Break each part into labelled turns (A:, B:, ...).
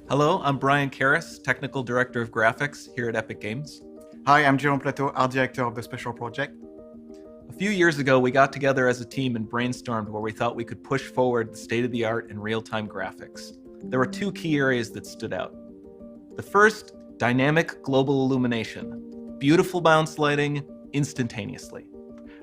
A: Hello, I'm Brian Karras, Technical Director of Graphics here at Epic Games.
B: Hi, I'm Jerome Plateau, Art Director of the Special Project.
A: A few years ago, we got together as a team and brainstormed where we thought we could push forward the state-of-the-art in real-time graphics. There were two key areas that stood out. The first, dynamic global illumination. Beautiful bounce lighting, instantaneously.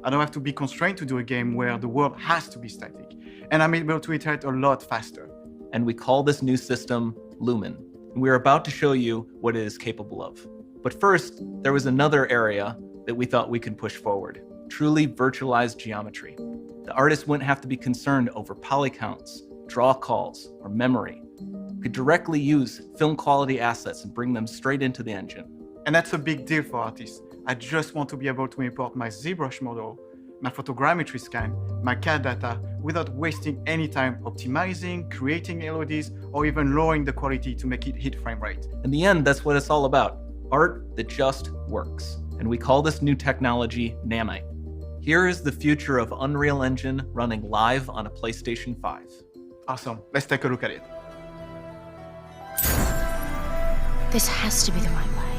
B: I don't have to be constrained to do a game where the world has to be static, and I'm able to iterate a lot faster.
A: And we call this new system Lumen. And we're about to show you what it is capable of. But first, there was another area that we thought we could push forward. Truly virtualized geometry. The artist wouldn't have to be concerned over poly counts, draw calls, or memory. We could directly use film quality assets and bring them straight into the engine.
B: And that's a big deal for artists. I just want to be able to import my ZBrush model, my photogrammetry scan, my CAD data without wasting any time optimizing, creating LODs, or even lowering the quality to make it hit frame rate.
A: In the end, that's what it's all about. Art that just works. And we call this new technology Nanite. Here is the future of Unreal Engine running live on a PlayStation 5.
B: Awesome, let's take a look at it.
C: This has to be the right way.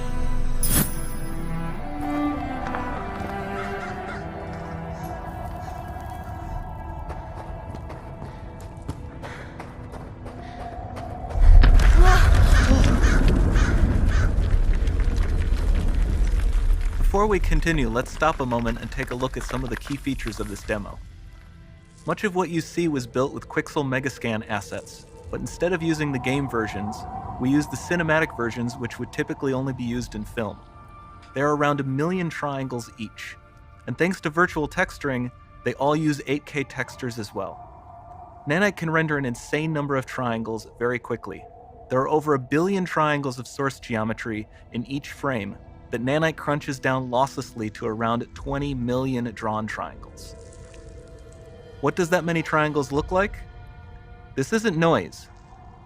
A: Before we continue, let's stop a moment and take a look at some of the key features of this demo. Much of what you see was built with Quixel Megascan assets, but instead of using the game versions, we used the cinematic versions, which would typically only be used in film. There are around 1 million triangles each, and thanks to virtual texturing, they all use 8K textures as well. Nanite can render an insane number of triangles very quickly. There are over 1 billion triangles of source geometry in each frame that Nanite crunches down losslessly to around 20 million drawn triangles. What does that many triangles look like? This isn't noise.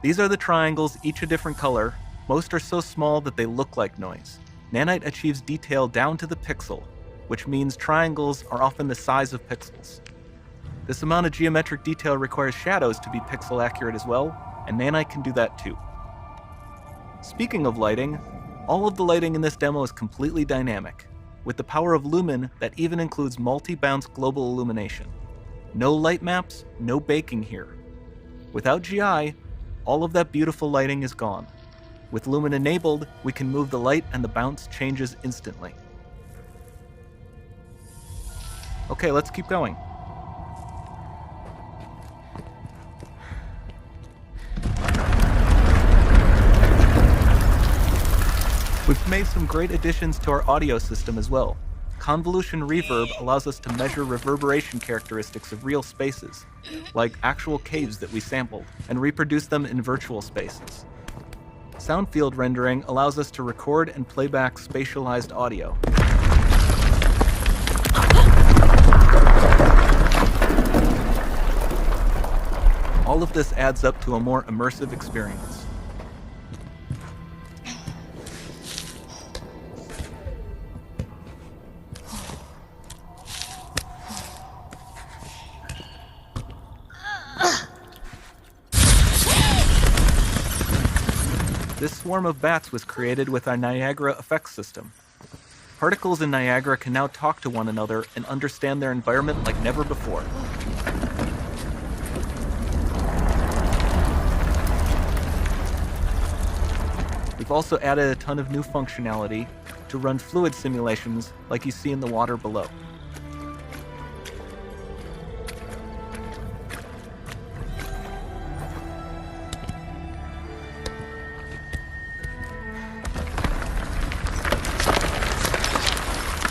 A: These are the triangles, each a different color. Most are so small that they look like noise. Nanite achieves detail down to the pixel, which means triangles are often the size of pixels. This amount of geometric detail requires shadows to be pixel accurate as well, and Nanite can do that too. Speaking of lighting, all of the lighting in this demo is completely dynamic, with the power of Lumen that even includes multi-bounce global illumination. No light maps, no baking here. Without GI, all of that beautiful lighting is gone. With Lumen enabled, we can move the light and the bounce changes instantly. Okay, let's keep going. We've made some great additions to our audio system as well. Convolution reverb allows us to measure reverberation characteristics of real spaces, like actual caves that we sampled, and reproduce them in virtual spaces. Sound field rendering allows us to record and playback spatialized audio. All of this adds up to a more immersive experience. This swarm of bats was created with our Niagara effects system. Particles in Niagara can now talk to one another and understand their environment like never before. We've also added a ton of new functionality to run fluid simulations like you see in the water below.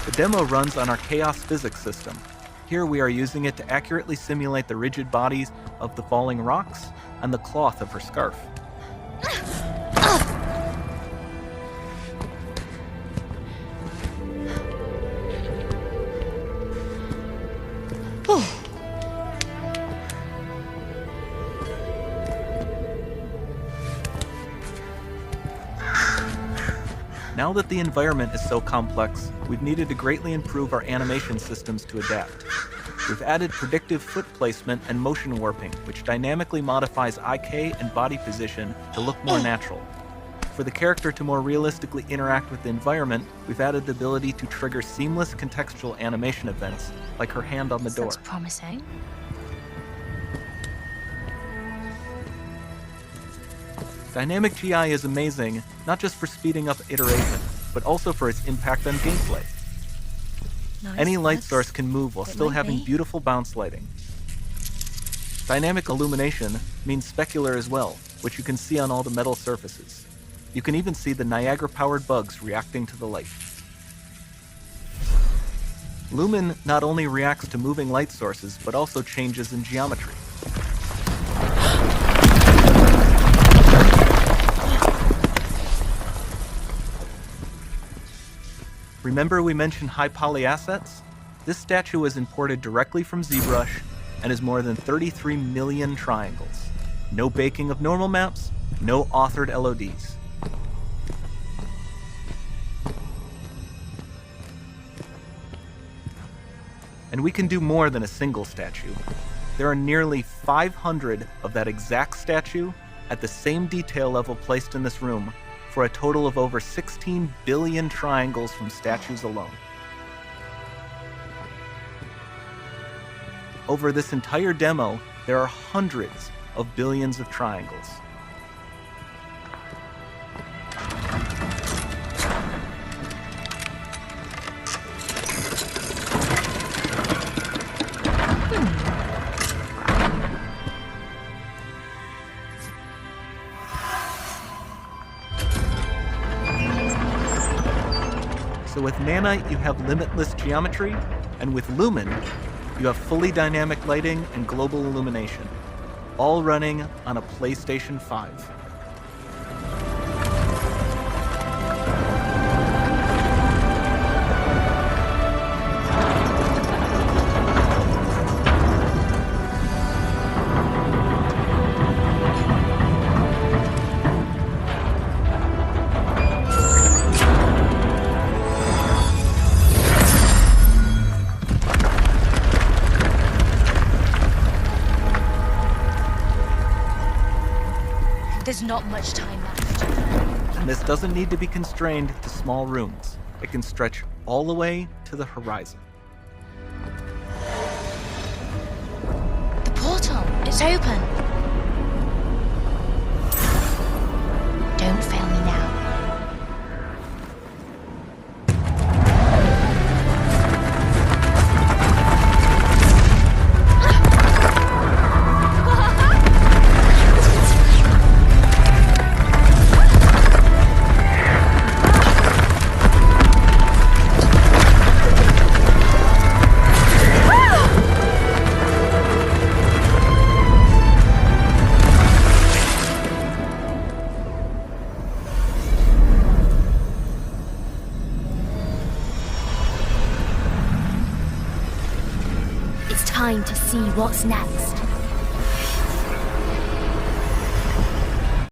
A: The demo runs on our chaos physics system. Here we are using it to accurately simulate the rigid bodies of the falling rocks and the cloth of her scarf. Now that the environment is so complex, we've needed to greatly improve our animation systems to adapt. We've added predictive foot placement and motion warping, which dynamically modifies IK and body position to look more natural. For the character to more realistically interact with the environment, we've added the ability to trigger seamless contextual animation events, like her hand on the door.
C: Looks promising.
A: Dynamic GI is amazing, not just for speeding up iteration, but also for its impact on gameplay.
C: Nice.
A: Any light
C: That's-
A: source can move while
C: it
A: still
C: might
A: having
C: be.
A: beautiful bounce lighting. Dynamic illumination means specular as well, which you can see on all the metal surfaces. You can even see the Niagara-powered bugs reacting to the light. Lumen not only reacts to moving light sources, but also changes in geometry. Remember we mentioned high poly assets? This statue was imported directly from ZBrush and is more than 33 million triangles. No baking of normal maps, no authored LODs. And we can do more than a single statue. There are nearly 500 of that exact statue at the same detail level placed in this room, for a total of over 16 billion triangles from statues alone. Over this entire demo, there are hundreds of billions of triangles. So with Nanite, you have limitless geometry, and with Lumen, you have fully dynamic lighting and global illumination, all running on a PlayStation 5.
C: There's not much time left.
A: And this doesn't need to be constrained to small rooms. It can stretch all the way to the horizon.
C: The portal, it's open. Don't fail me now.
D: It's time to see what's next.